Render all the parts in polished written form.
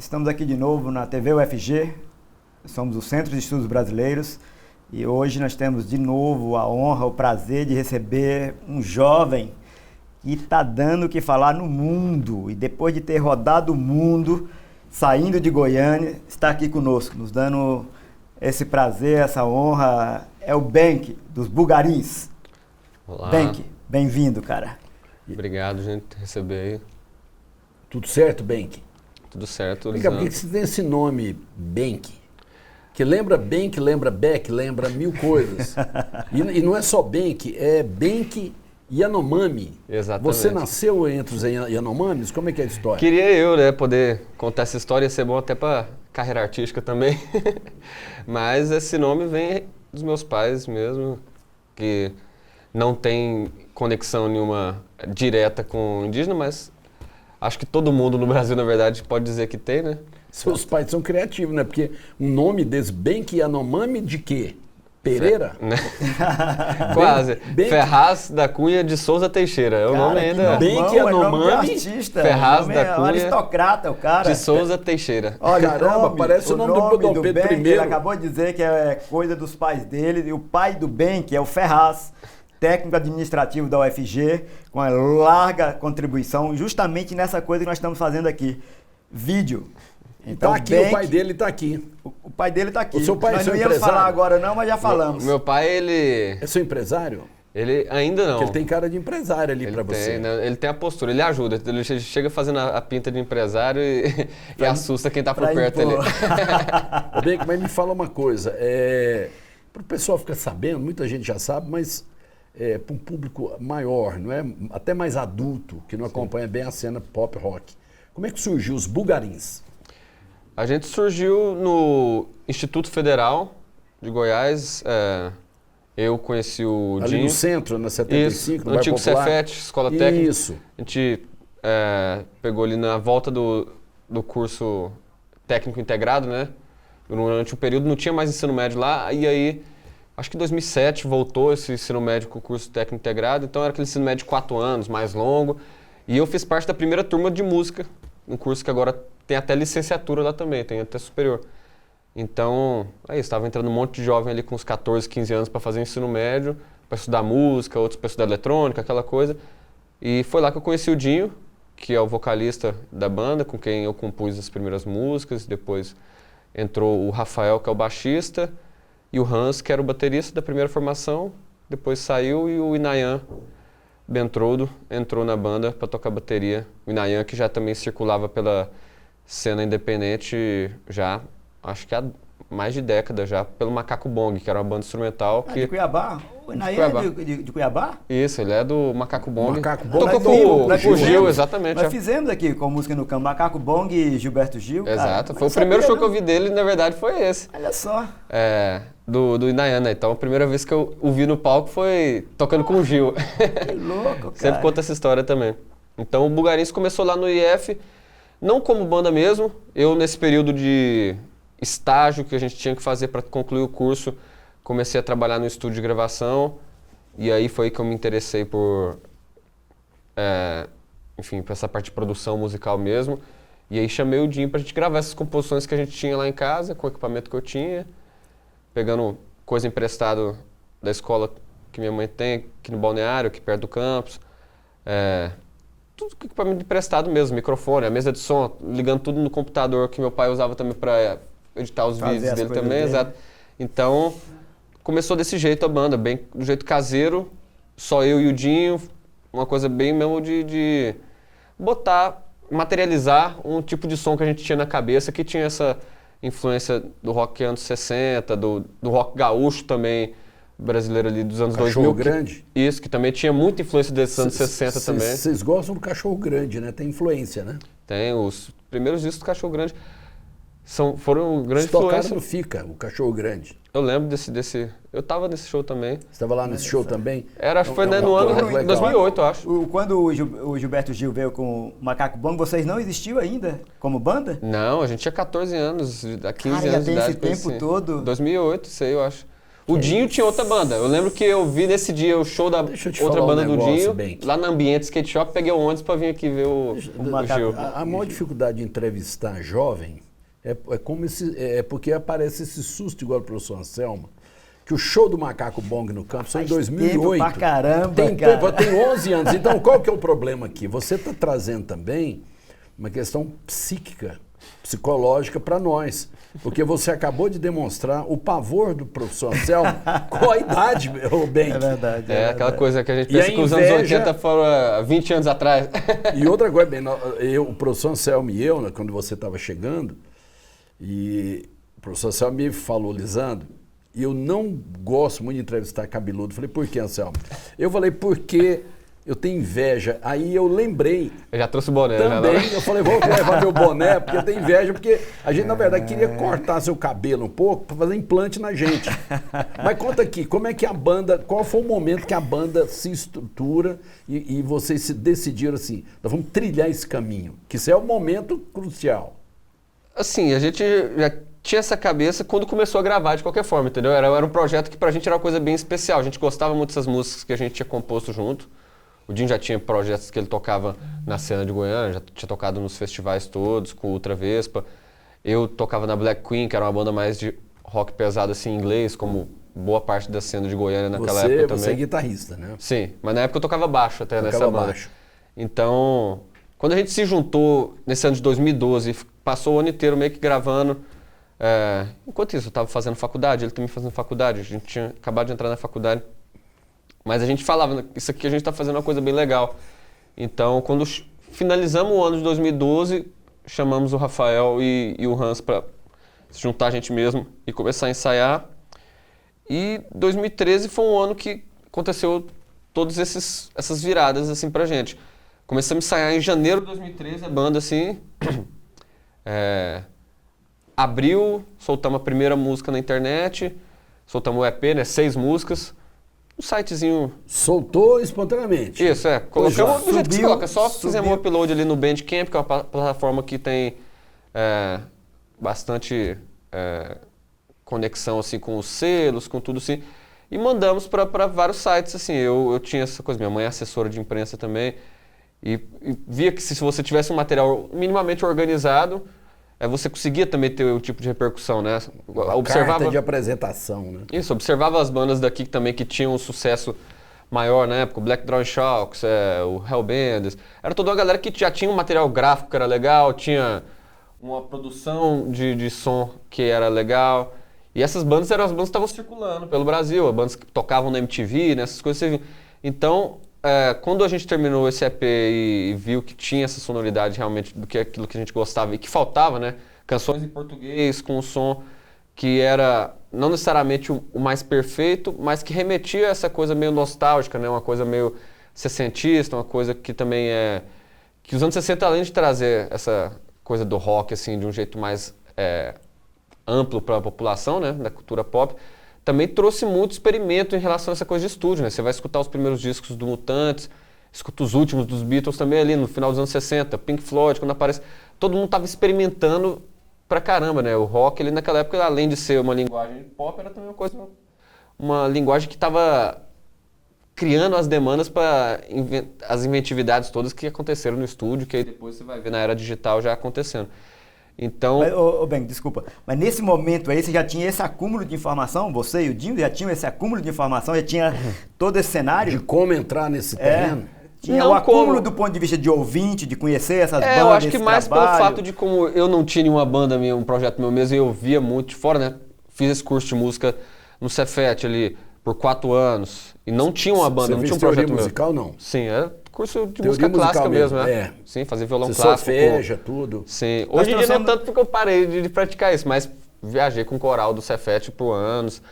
Estamos aqui de novo na TV UFG, somos o Centro de Estudos Brasileiros e hoje nós temos de novo a honra, o prazer de receber um jovem que está dando o que falar no mundo e depois de ter rodado o mundo, saindo de Goiânia, está aqui conosco, nos dando esse prazer, essa honra, é o Benk, dos Bugarins. Olá. Benk, bem-vindo, cara. Obrigado, gente, por receber aí. Tudo certo, Benk? Tudo certo. Por que você tem esse nome, Benk? Que lembra Benk, lembra Beck, lembra mil coisas. E não é só Benk, é Benk Yanomami. Exatamente. Você nasceu entre os Yanomamis? Como é que é a história? Queria eu, né, poder contar essa história, ia ser bom até para carreira artística também. Mas esse nome vem dos meus pais mesmo, que não tem conexão nenhuma direta com o indígena, mas acho que todo mundo no Brasil, na verdade, pode dizer que tem, né? Seus pais são criativos, né? Porque um nome desse Benk Yanomami de quê? Pereira? Né? Quase. Ferraz da Cunha de Souza Teixeira. É o nome ainda. Benk Yanomami. Ferraz da Cunha. Aristocrata, o cara. De Souza Teixeira. Olha, caramba, parece o nome do Dom Pedro Benk, I. ele acabou de dizer que é coisa dos pais dele. E o pai do Benk é o Ferraz, técnico administrativo da UFG, com uma larga contribuição justamente nessa coisa que nós estamos fazendo aqui. Vídeo. Então, tá aqui, Benk, o pai dele está aqui. O pai dele está aqui. O seu pai nós é não íamos empresário? falar agora não, mas já falamos. Meu pai, ele... É seu empresário? Ele ainda não. Porque ele tem cara de empresário ali para você. Né? Ele tem a postura, ele ajuda. Ele chega fazendo a pinta de empresário e assusta quem está por perto ali. Bem, mas me fala uma coisa. Para o pessoal ficar sabendo, muita gente já sabe, mas para um público maior, não é? Até mais adulto, que não acompanha bem a cena pop rock. Como é que surgiu os Bugarins? A gente surgiu no Instituto Federal de Goiás. Eu conheci o Ali Dinho. no centro, na 75, Isso, no no antigo Popular. Cefet, Escola Técnica. Isso. A gente pegou ali na volta do curso técnico integrado, né? Durante um período não tinha mais ensino médio lá, e aí, acho que em 2007 voltou esse ensino médio com o curso técnico integrado, então era aquele ensino médio de 4 anos, mais longo, e eu fiz parte da primeira turma de música, um curso que agora tem até licenciatura lá também, tem até superior. Então, aí estava entrando um monte de jovem ali com uns 14, 15 anos para fazer ensino médio, para estudar música, outros para estudar eletrônica, aquela coisa. E foi lá que eu conheci o Dinho, que é o vocalista da banda, com quem eu compus as primeiras músicas. Depois entrou o Rafael, que é o baixista, e o Hans, que era o baterista da primeira formação. Depois saiu e o Inayan Bentroudo entrou na banda para tocar bateria. O Inayan, que já também circulava pela cena independente já, acho que há mais de década já, pelo Macaco Bong, que era uma banda instrumental. De Cuiabá? O Inayan é de Cuiabá? Isso, ele é do Macaco Bong. Macaco Bong. Tocou com o Gil, exatamente. Nós fizemos aqui com a música no campo, Macaco Bong e Gilberto Gil. Exato, cara, foi o primeiro show que eu vi dele, na verdade, foi esse. Olha só. Do Inayan, né? Então a primeira vez que eu o vi no palco foi tocando com o Gil. Que louco, cara. Sempre conta essa história também. Então o Bugarins começou lá no IF, não como banda mesmo. Eu, nesse período de estágio que a gente tinha que fazer para concluir o curso, comecei a trabalhar no estúdio de gravação. E aí foi que eu me interessei por, enfim, por essa parte de produção musical mesmo. E aí chamei o Dinho pra gente gravar essas composições que a gente tinha lá em casa, com o equipamento que eu tinha, pegando coisa emprestada da escola que minha mãe tem, aqui no Balneário, aqui perto do campus. Tudo com equipamento emprestado mesmo, microfone, a mesa de som, ligando tudo no computador que meu pai usava também para editar os vídeos dele também, exato. Então, começou desse jeito a banda, bem do jeito caseiro, só eu e o Dinho, uma coisa bem mesmo de materializar um tipo de som que a gente tinha na cabeça, que tinha essa influência do rock anos 60, do rock gaúcho também, brasileiro ali dos anos 2000. Cachorro Grande? Isso, que também tinha muita influência desses anos 60 também. Vocês gostam do Cachorro Grande, né? Tem influência, né? Tem, os primeiros discos do Cachorro Grande foram grande tocaram influência. no Fica, o Cachorro Grande. Eu lembro desse eu tava nesse show também. Você estava lá nesse show também? Acho que foi no ano 2008, eu acho. Quando o Gilberto Gil veio com o Macaco Bong, vocês não existiam ainda como banda? Não, a gente tinha 14 anos, há 15 anos de idade. Esse tempo todo? 2008, sei, eu acho. O Dinho tinha outra banda. Eu lembro que eu vi nesse dia o show da outra banda do Dinho, lá no Ambiente Skate Shop, peguei o ônibus pra vir aqui ver o Gil. A maior dificuldade de entrevistar jovem é porque aparece esse susto igual o professor Anselmo, que o show do Macaco Bong no Campo foi em 2008. Pra caramba, tem 11 anos. Então, qual que é o problema aqui? Você está trazendo também uma questão psicológica para nós. Porque você acabou de demonstrar o pavor do professor Anselmo com a idade, o Benck. É verdade. É aquela coisa que a gente pensa que os anos 80 foram 20 anos atrás. E outra coisa, o professor Anselmo e eu, né, quando você estava chegando, e o professor Anselmo me falou, Lisandro, e eu não gosto muito de entrevistar cabeludo. Eu falei, por que, Anselmo? Eu falei, porque eu tenho inveja. Aí eu lembrei. Eu já trouxe o boné, também, né? Eu falei, vou levar meu boné, porque eu tenho inveja, porque a gente, na verdade, queria cortar seu cabelo um pouco para fazer implante na gente. Mas conta aqui, como é que a banda, qual foi o momento que a banda se estrutura e vocês se decidiram assim, nós vamos trilhar esse caminho, que isso é o momento crucial. Assim, a gente já tinha essa cabeça quando começou a gravar de qualquer forma, entendeu? Era um projeto que pra gente era uma coisa bem especial. A gente gostava muito dessas músicas que a gente tinha composto junto. O Dinho já tinha projetos que ele tocava na cena de Goiânia, já tinha tocado nos festivais todos, com Ultra Vespa. Eu tocava na Black Queen, que era uma banda mais de rock pesado assim, em inglês, como boa parte da cena de Goiânia naquela época também. Você é guitarrista, né? Sim, mas na época eu tocava baixo até nessa banda. Então, quando a gente se juntou nesse ano de 2012, passou o ano inteiro meio que gravando. Enquanto isso, eu estava fazendo faculdade, ele também fazendo faculdade, a gente tinha acabado de entrar na faculdade. Mas a gente falava, isso aqui a gente está fazendo uma coisa bem legal. Então, quando finalizamos o ano de 2012, chamamos o Rafael e o Hans para se juntar a gente mesmo e começar a ensaiar. E 2013 foi um ano que aconteceu todas essas viradas assim pra gente. Começamos a ensaiar em janeiro de 2013, a banda assim. Abril, soltamos a primeira música na internet, soltamos o EP, né, 6 músicas. Um sitezinho... Soltou espontaneamente. Isso, colocamos do jeito que se coloca. Só fizemos um upload ali no Bandcamp, que é uma plataforma que tem bastante conexão assim, com os selos, com tudo assim. E mandamos para vários sites, assim. Eu tinha essa coisa, minha mãe é assessora de imprensa também. E via que se você tivesse um material minimamente organizado, você conseguia também ter o tipo de repercussão, né? Carta de apresentação, né? Isso, observava as bandas daqui também que tinham um sucesso maior na época, o Black Drawing Shocks, o Hellbenders. Era toda uma galera que já tinha um material gráfico que era legal, tinha uma produção de som que era legal. E essas bandas eram as bandas que estavam circulando pelo Brasil, as bandas que tocavam na MTV, né? Essas coisas. Então, quando a gente terminou esse EP e viu que tinha essa sonoridade realmente do que aquilo que a gente gostava e que faltava, né? Canções em português com um som que era não necessariamente o mais perfeito, mas que remetia a essa coisa meio nostálgica, né? Uma coisa meio sessentista, uma coisa que também que os anos 60, além de trazer essa coisa do rock assim de um jeito mais amplo para a população, né? Da cultura pop, também trouxe muito experimento em relação a essa coisa de estúdio, né? Você vai escutar os primeiros discos do Mutantes, escuta os últimos dos Beatles também ali no final dos anos 60, Pink Floyd, quando aparece... Todo mundo estava experimentando pra caramba, né? O rock, ele naquela época, além de ser uma linguagem pop, era também uma linguagem que estava criando as demandas para as inventividades todas que aconteceram no estúdio, que aí depois você vai ver na era digital já acontecendo. Então... Benck, desculpa, mas nesse momento aí você já tinha esse acúmulo de informação? Você e o Dinho já tinham esse acúmulo de informação? Já tinha todo esse cenário? De como entrar nesse terreno? Tinha o acúmulo do ponto de vista de ouvinte, de conhecer essas bandas, eu acho que mais trabalho. Pelo fato de como eu não tinha nenhuma banda minha, um projeto meu mesmo, e eu via muito de fora, né? Fiz esse curso de música no Cefet ali por 4 anos e não tinha uma banda, não tinha um projeto meu. Musical, não? Sim, era curso de teoria música clássica mesmo, né? É. Sim, fazer violão Você clássico. Solfeja, tudo. Sim. Hoje em dia não tanto porque eu parei de praticar isso, mas viajei com o coral do Cefet por anos.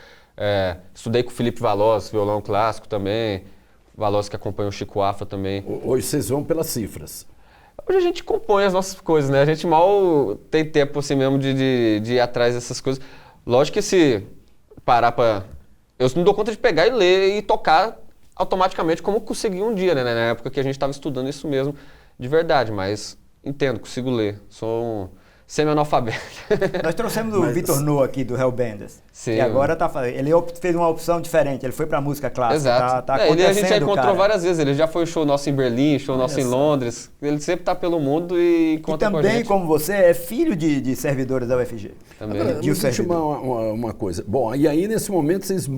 Estudei com o Felipe Valoz, violão clássico também. Valoz que acompanha o Chico Afra também. Hoje vocês vão pelas cifras. Hoje a gente compõe as nossas coisas, né? A gente mal tem tempo assim mesmo de ir atrás dessas coisas. Lógico que se parar pra... Eu não dou conta de pegar e ler e tocar automaticamente como consegui um dia, né? Na época que a gente estava estudando isso mesmo de verdade, mas entendo, consigo ler. semi-analfabeto. Nós trouxemos o Vitor No aqui do Hellbenders. Sim. E agora ele fez uma opção diferente, ele foi pra música clássica. Exato. Tá Ele a gente já acontecendo, encontrou cara. várias vezes. Ele já foi show nosso em Berlim, show nosso em Londres. Ele sempre tá pelo mundo e E encontra com a também, gente. como você, é filho de servidores da UFG. Também. Agora, De um me diz servidor. uma coisa. Bom, e aí nesse momento vocês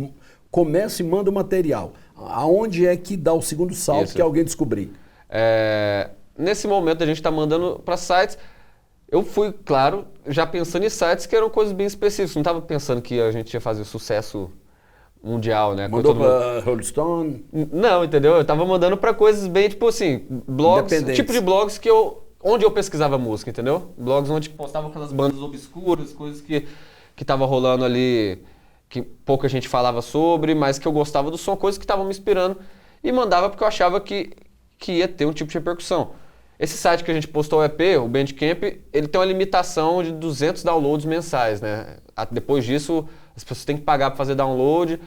começam e mandam o material. Aonde é que dá o segundo salto Isso. que alguém descobrir? Nesse momento a gente está mandando para sites. Eu fui, claro, já pensando em sites que eram coisas bem específicas. Não estava pensando que a gente ia fazer sucesso mundial, né? Mandou Com todo mundo. para Rolling Stone? Não, entendeu? Eu tava mandando pra coisas bem, tipo assim, blogs, Independentes. tipo de blogs onde eu pesquisava música, entendeu? Blogs onde postavam aquelas bandas obscuras, coisas que tava rolando ali, que pouca gente falava sobre, mas que eu gostava do som, coisas que estavam me inspirando. E mandava porque eu achava que ia ter um tipo de repercussão. Esse site que a gente postou o EP, o Bandcamp, ele tem uma limitação de 200 downloads mensais, né? Depois disso, as pessoas têm que pagar para fazer download.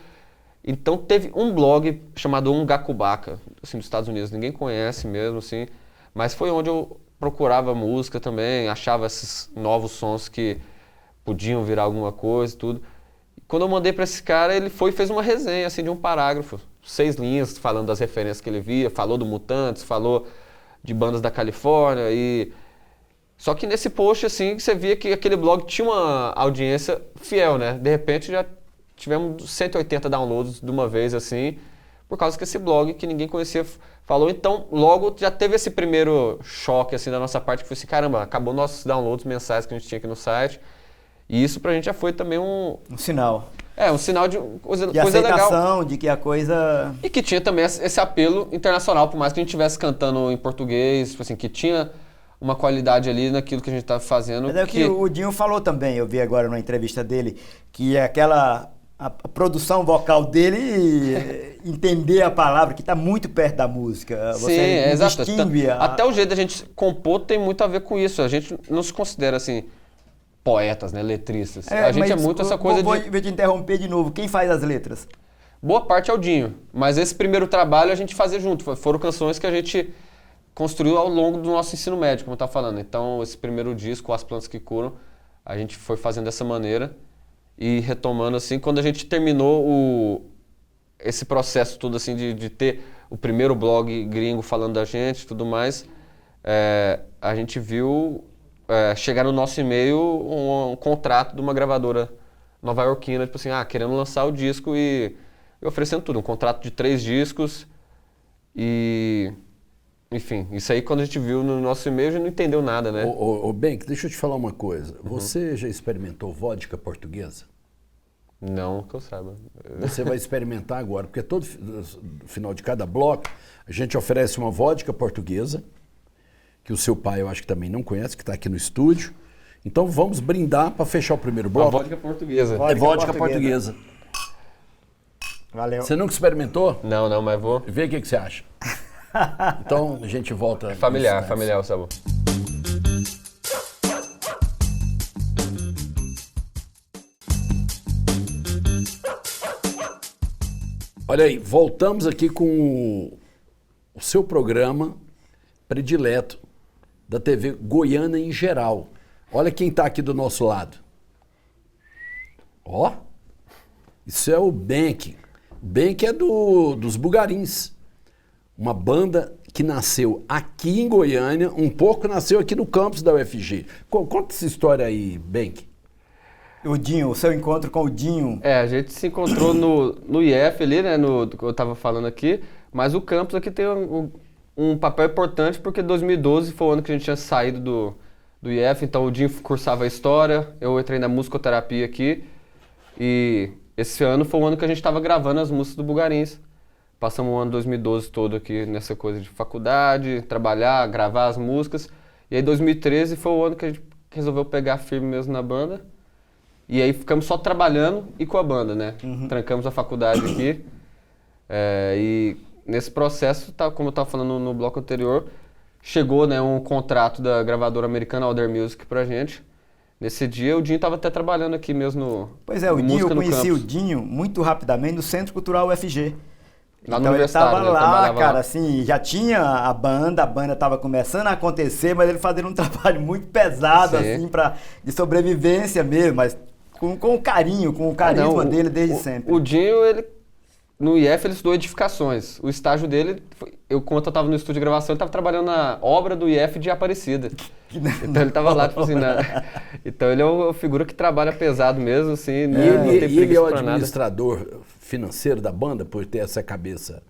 Então teve um blog chamado Gakubaka, assim, dos Estados Unidos, ninguém conhece mesmo, assim, mas foi onde eu procurava música também, achava esses novos sons que podiam virar alguma coisa e tudo. E quando eu mandei para esse cara, ele foi e fez uma resenha, assim, de um parágrafo, 6 linhas, falando das referências que ele via, falou do Mutantes, falou de bandas da Califórnia e... Só que nesse post, assim, você via que aquele blog tinha uma audiência fiel, né? De repente já tivemos 180 downloads de uma vez, assim, por causa que esse blog que ninguém conhecia falou. Então, logo já teve esse primeiro choque, assim, da nossa parte, que foi assim, caramba, acabou nossos downloads mensais que a gente tinha aqui no site. E isso pra gente já foi também um sinal. Um sinal de coisa De aceitação, legal. De que a coisa... E que tinha também esse apelo internacional, por mais que a gente estivesse cantando em português, tipo assim, que tinha uma qualidade ali naquilo que a gente estava fazendo. Mas é o que o Dinho falou também, eu vi agora numa entrevista dele, que a produção vocal dele, entender a palavra, que está muito perto da música. Sim, Você exato. distingue Até o jeito da gente compor tem muito a ver com isso. A gente não se considera, assim, poetas, né, letristas. A gente é muito essa coisa vou te interromper de novo. Quem faz as letras? Boa parte é o Dinho, mas esse primeiro trabalho a gente fazia junto. Foram canções que a gente construiu ao longo do nosso ensino médio, como eu estava falando. Então, esse primeiro disco, As Plantas que Curam, a gente foi fazendo dessa maneira e retomando, assim, quando a gente terminou esse processo todo, assim, de ter o primeiro blog gringo falando da gente e tudo mais, a gente viu chegar no nosso e-mail um contrato de uma gravadora nova-iorquina, tipo assim, querendo lançar o disco e oferecendo tudo, um contrato de 3 discos e... Enfim, isso aí quando a gente viu no nosso e-mail a gente não entendeu nada, né? Ô Benk, deixa eu te falar uma coisa. Você já experimentou vodka portuguesa? Não que eu saiba. Você vai experimentar agora, porque todo final de cada bloco a gente oferece uma vodka portuguesa, que o seu pai eu acho que também não conhece, que está aqui no estúdio. Então vamos brindar para fechar o primeiro bloco. Uma vodka portuguesa. É vodka portuguesa. Valeu. Você nunca experimentou? Não, mas vou. Vê o que você acha. Então a gente volta. Familiar o sabor. Olha aí, voltamos aqui com o seu programa predileto da TV Goiana em geral. Olha quem está aqui do nosso lado. Ó, isso é o Benk. O Benk é dos Bugarins. Uma banda que nasceu aqui em Goiânia, um pouco nasceu aqui no campus da UFG. Conta essa história aí, Benk. O Dinho, o seu encontro com o Dinho. A gente se encontrou no IF ali, né, que eu estava falando aqui, mas o campus aqui tem um papel importante porque 2012 foi o ano que a gente tinha saído do IF, então o Dinho cursava História, eu entrei na musicoterapia aqui e esse ano foi o ano que a gente estava gravando as músicas do Bugarins. Passamos o ano 2012 todo aqui nessa coisa de faculdade, trabalhar, gravar as músicas. E aí 2013 foi o ano que a gente resolveu pegar firme mesmo na banda. E aí ficamos só trabalhando e com a banda, né? Trancamos a faculdade aqui. E nesse processo, como eu estava falando no bloco anterior, chegou, né, um contrato da gravadora americana Alder Music pra gente. Nesse dia o Dinho estava até trabalhando aqui mesmo no Pois é, o Dinho, eu conheci campus. o Dinho muito rapidamente no Centro Cultural UFG. Lá no Então ele Universitário, estava né? Ele lá, trabalhava cara, lá. assim, já tinha a banda estava começando a acontecer, mas ele fazendo um trabalho muito pesado, Sim. assim, de sobrevivência mesmo, mas com carinho, com o carisma Não, dele desde sempre. O Dinho, ele, no IF, ele estudou edificações. O estágio dele, quando eu estava no estúdio de gravação, ele estava trabalhando na obra do IF de Aparecida. Então ele estava lá, tipo assim, então ele é uma figura que trabalha pesado mesmo, assim, não tem E ele é preguiça o pra nada. administrador financeiro da banda, por ter essa cabeça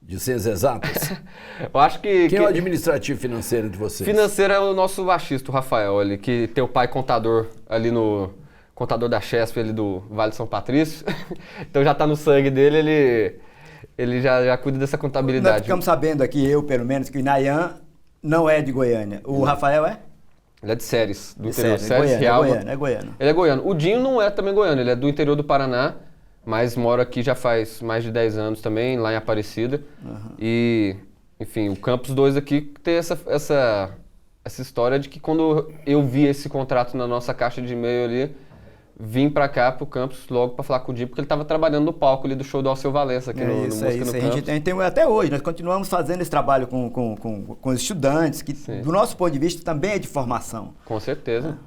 de ciências exatas? Eu acho que... Quem é o administrativo financeiro de vocês? Financeiro é o nosso baixista, o Rafael, ali, que tem o pai contador ali contador da Chesp ali do Vale de São Patrício. Então já tá no sangue dele, ele já cuida dessa Nós contabilidade. ficamos sabendo aqui, eu pelo menos, que o Nayan não é de Goiânia. O Rafael é? Ele é de Séries, do De interior. Séries, é Realba. goiano, é goiano. Ele é goiano. O Dinho não é também goiano, ele é do interior do Paraná, mas mora aqui já faz mais de 10 anos também, lá em Aparecida. E, enfim, o Campus 2 aqui tem essa história de que quando eu vi esse contrato na nossa caixa de e-mail ali, vim pra cá, pro Campus, logo pra falar com o Dinho, porque ele tava trabalhando no palco ali do show do Alceu Valença, aqui no Isso, Música isso. no A Campus. gente tem até hoje, nós continuamos fazendo esse trabalho com os estudantes, que Sim. do nosso ponto de vista também é de formação. Com certeza.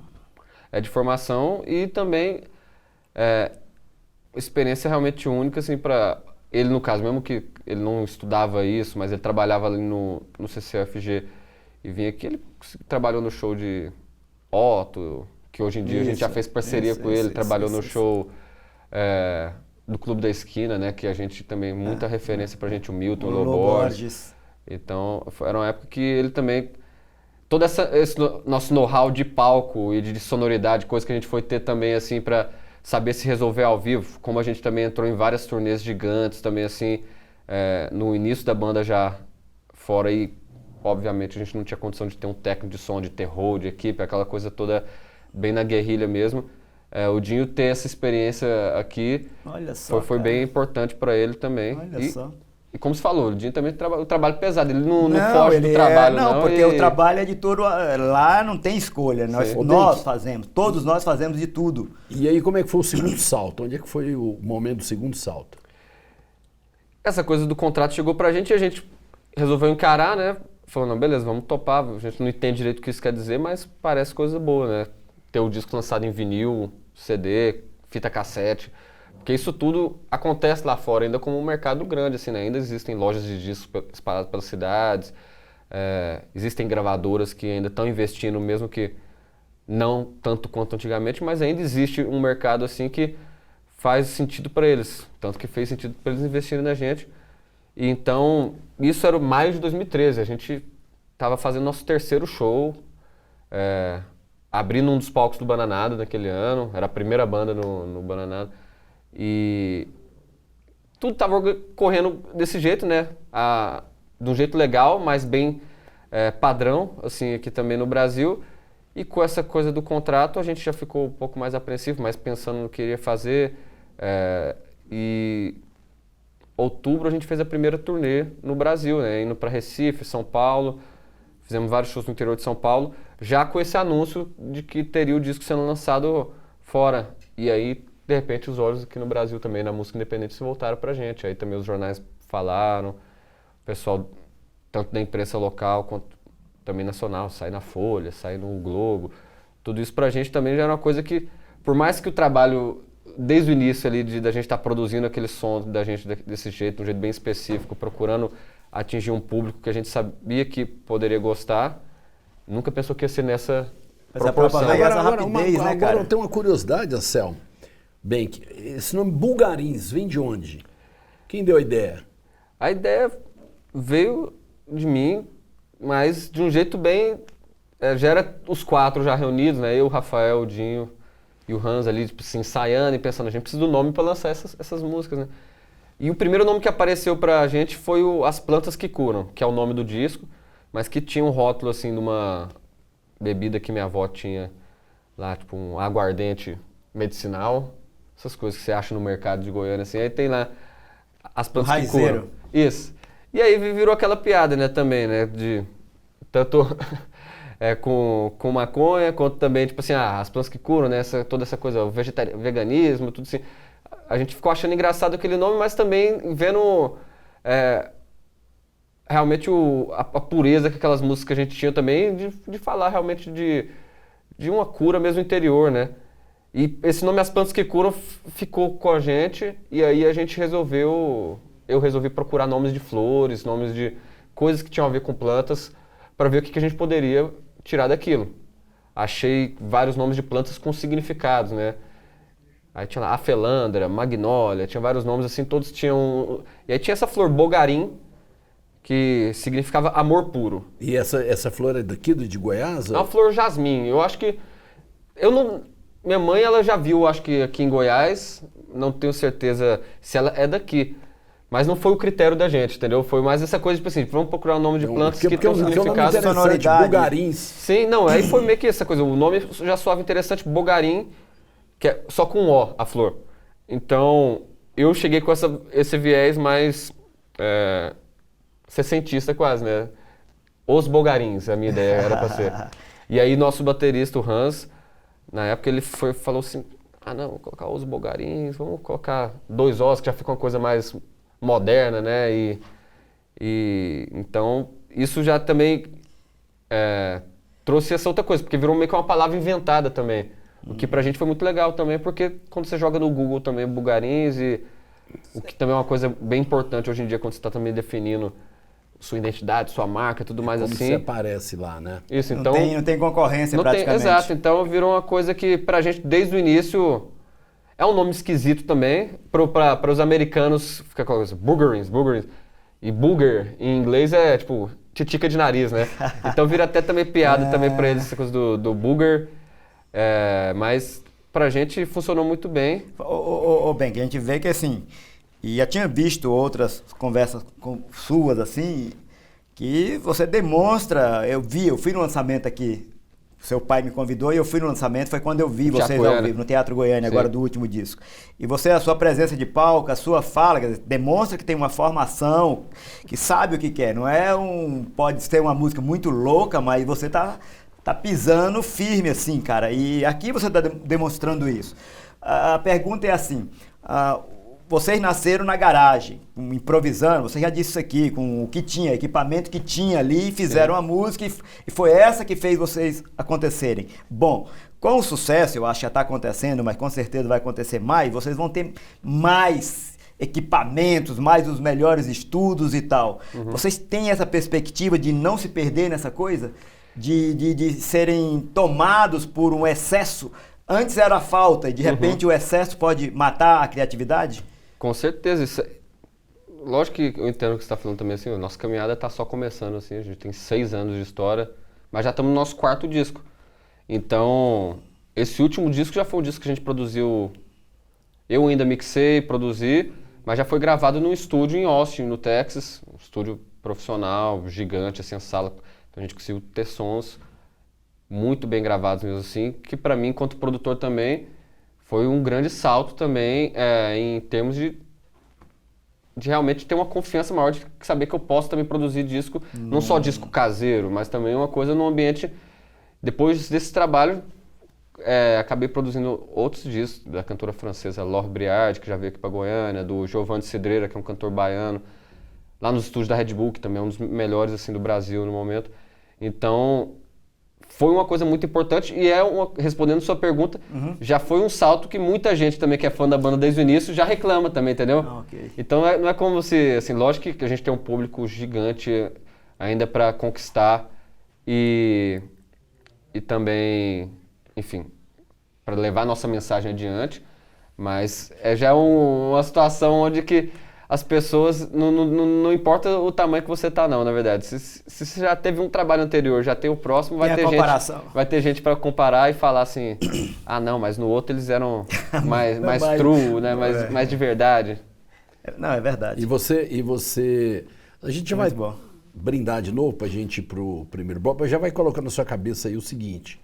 É de formação e também experiência realmente única, assim, para ele, no caso, mesmo que ele não estudava isso, mas ele trabalhava ali no CCFG e vinha aqui, ele trabalhou no show de Otto, que hoje em dia a gente já Isso, fez parceria isso, com ele, isso, trabalhou no isso. show do Clube da Esquina, né, que a gente também, muita referência pra gente, o Milton, o Lô Borges. Então, era uma época que ele também... Todo esse nosso know-how de palco e de sonoridade, coisa que a gente foi ter também, assim, pra saber se resolver ao vivo, como a gente também entrou em várias turnês gigantes, também, assim, no início da banda já fora e, obviamente, a gente não tinha condição de ter um técnico de som, de ter road, de equipe, aquela coisa toda bem na guerrilha mesmo. O Dinho ter essa experiência aqui Olha só, foi cara. bem importante pra ele também. Olha só. E como você falou, o Dinho também o trabalho pesado, ele não Não, foge ele do trabalho, não. Não, porque o trabalho é de todo... Lá não tem escolha, Sim. nós fazemos, todos nós fazemos de tudo. E aí, como é que foi o segundo salto? Onde é que foi o momento do segundo salto? Essa coisa do contrato chegou pra gente e a gente resolveu encarar, né? Falou, não, beleza, vamos topar. A gente não entende direito o que isso quer dizer, mas parece coisa boa, né? Ter o disco lançado em vinil, CD, fita cassete. Porque isso tudo acontece lá fora ainda como um mercado grande, assim, né? Ainda existem lojas de discos espalhadas pelas cidades, existem gravadoras que ainda estão investindo, mesmo que não tanto quanto antigamente, mas ainda existe um mercado assim que faz sentido para eles, tanto que fez sentido para eles investirem na gente. E então, isso era maio de 2013, a gente estava fazendo nosso terceiro show, abrindo um dos palcos do Bananada naquele ano, era a primeira banda no Bananada. E tudo estava correndo desse jeito, né? De um jeito legal, mas bem padrão, assim, aqui também no Brasil. E com essa coisa do contrato, a gente já ficou um pouco mais apreensivo, mais pensando no que iria fazer. E outubro a gente fez a primeira turnê no Brasil, né? Indo para Recife, São Paulo. Fizemos vários shows no interior de São Paulo, já com esse anúncio de que teria o disco sendo lançado fora. E aí, de repente, os olhos aqui no Brasil também, na música independente, se voltaram pra gente. Aí também os jornais falaram, o pessoal, tanto da imprensa local quanto também nacional, sai na Folha, sai no Globo. Tudo isso pra gente também já era uma coisa que, por mais que o trabalho, desde o início ali, da gente estar produzindo aquele som da gente desse jeito, de um jeito bem específico, procurando atingir um público que a gente sabia que poderia gostar, nunca pensou que ia ser nessa proporção. Essa rapidez, né, cara? Agora eu tenho uma curiosidade, Anselmo. Bem, esse nome Bulgarins vem de onde? Quem deu a ideia? A ideia veio de mim, mas de um jeito bem... já era os quatro já reunidos, né? Eu, o Rafael, o Dinho e o Hans ali, tipo, assim, ensaiando e pensando, a gente precisa do nome para lançar essas músicas, né? E o primeiro nome que apareceu pra gente foi As Plantas que Curam, que é o nome do disco, mas que tinha um rótulo, assim, de uma bebida que minha avó tinha lá, tipo um aguardente medicinal, essas coisas que você acha no mercado de Goiânia, assim, aí tem lá As Plantas que Curam. Isso. E aí virou aquela piada, né, também, né, de tanto com maconha, quanto também, tipo assim, as plantas que curam, né, toda essa coisa, o veganismo, tudo assim. A gente ficou achando engraçado aquele nome, mas também vendo realmente a pureza que aquelas músicas que a gente tinha também, de falar realmente de uma cura mesmo interior, né? E esse nome As Plantas que Curam ficou com a gente, e aí a gente eu resolvi procurar nomes de flores, nomes de coisas que tinham a ver com plantas, para ver o que a gente poderia tirar daquilo. Achei vários nomes de plantas com significados, né? Aí tinha lá afelandra, magnólia, tinha vários nomes assim, todos tinham... E aí tinha essa flor bogarim, que significava amor puro. E essa flor é daqui, de Goiás? É uma flor jasmim. Eu acho que... Minha mãe, ela já viu, acho que aqui em Goiás, não tenho certeza se ela é daqui. Mas não foi o critério da gente, entendeu? Foi mais essa coisa, tipo assim, vamos procurar um nome de plantas que tem um significado. Sonoridade. Bogarins. Sim, não, aí foi meio que essa coisa, o nome já soava interessante, bogarim, que é só com O, a flor. Então, eu cheguei com esse viés mais sessentista quase, né? Os bogarins, a minha ideia era pra ser. E aí nosso baterista, o Hans, na época ele falou assim, não, vou colocar os bogarins, vamos colocar 2 Os, que já fica uma coisa mais moderna, né? E então, isso já também trouxe essa outra coisa, porque virou meio que uma palavra inventada também. O que pra gente foi muito legal também, porque quando você joga no Google também bogarins, o que também é uma coisa bem importante hoje em dia, quando você está também definindo sua identidade, sua marca, tudo mais como assim. Você aparece lá, né? Isso, Não então... Não tem concorrência praticamente. Exato, então virou uma coisa que pra gente, desde o início, é um nome esquisito também. Para os americanos, fica com coisa, bogarins. E booger, em inglês, é tipo, titica de nariz, né? Então vira até também piada também pra eles, essa coisa do booger. Mas pra gente funcionou muito bem. Ben, que a gente vê que assim... E já tinha visto outras conversas suas, assim, que você demonstra... Eu fui no lançamento aqui, seu pai me convidou e eu fui no lançamento, foi quando eu vi vocês ao vivo, no Teatro Goiânia, agora do último disco. E você, a sua presença de palco, a sua fala, quer dizer, demonstra que tem uma formação, que sabe o que quer. Não é pode ser uma música muito louca, mas você tá pisando firme, assim, cara. E aqui você tá demonstrando isso. A pergunta é assim... Vocês nasceram na garagem, improvisando, você já disse isso aqui, com o que tinha, equipamento que tinha ali, fizeram a música e foi essa que fez vocês acontecerem. Bom, com o sucesso, eu acho que já está acontecendo, mas com certeza vai acontecer mais, vocês vão ter mais equipamentos, mais os melhores estudos e tal. Vocês têm essa perspectiva de não se perder nessa coisa? De serem tomados por um excesso? Antes era a falta e de repente o excesso pode matar a criatividade? Com certeza. Lógico que eu entendo o que você está falando também, assim, a nossa caminhada está só começando, assim, a gente tem 6 anos de história, mas já estamos no nosso 4º disco. Então, esse último disco já foi um disco que a gente produziu, eu ainda mixei, produzi, mas já foi gravado num estúdio em Austin, no Texas, um estúdio profissional, gigante, assim, a sala, então a gente conseguiu ter sons muito bem gravados mesmo assim, que para mim, enquanto produtor também, foi um grande salto também em termos de realmente ter uma confiança maior de saber que eu posso também produzir disco, não só disco caseiro, mas também uma coisa no ambiente... Depois desse trabalho, acabei produzindo outros discos da cantora francesa Laure Briard, que já veio aqui para Goiânia, do Giovanni Cidreira, que é um cantor baiano, lá nos estúdios da Red Bull, que também é um dos melhores assim, do Brasil no momento. Então... Foi uma coisa muito importante e respondendo sua pergunta, já foi um salto que muita gente também que é fã da banda desde o início já reclama também, entendeu? Okay. Então não é como se, assim, lógico que a gente tem um público gigante ainda para conquistar e também, enfim, para levar a nossa mensagem adiante, mas já é uma situação onde que as pessoas, não importa o tamanho que você tá não, na verdade. Se você já teve um trabalho anterior, já tem o próximo, vai ter gente para comparar e falar assim, não, mas no outro eles eram mais true, né? mais de verdade. Não, é verdade. E você, a gente já vai brindar de novo pra gente ir pro primeiro bloco, mas já vai colocando na sua cabeça aí o seguinte,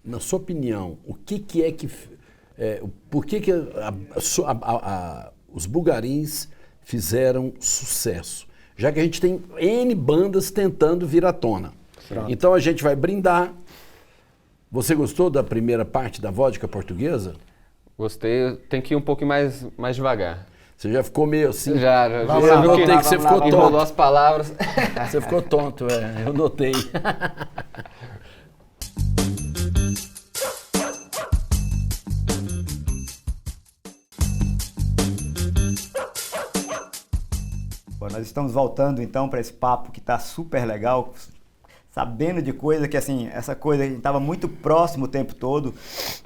na sua opinião, o que é que... por que os Bogarins fizeram sucesso? Já que a gente tem N bandas tentando vir à tona. Pronto. Então a gente vai brindar. Você gostou da primeira parte da vodka portuguesa? Gostei, tem que ir um pouquinho mais devagar. Você já ficou meio assim. Já. Vamos Você lá, viu vamos que lá, você vamos ficou lá, tonto. enrolou as palavras. Você ficou tonto, eu notei. Bom, nós estamos voltando então para esse papo que está super legal, sabendo de coisa que assim, essa coisa a gente estava muito próximo o tempo todo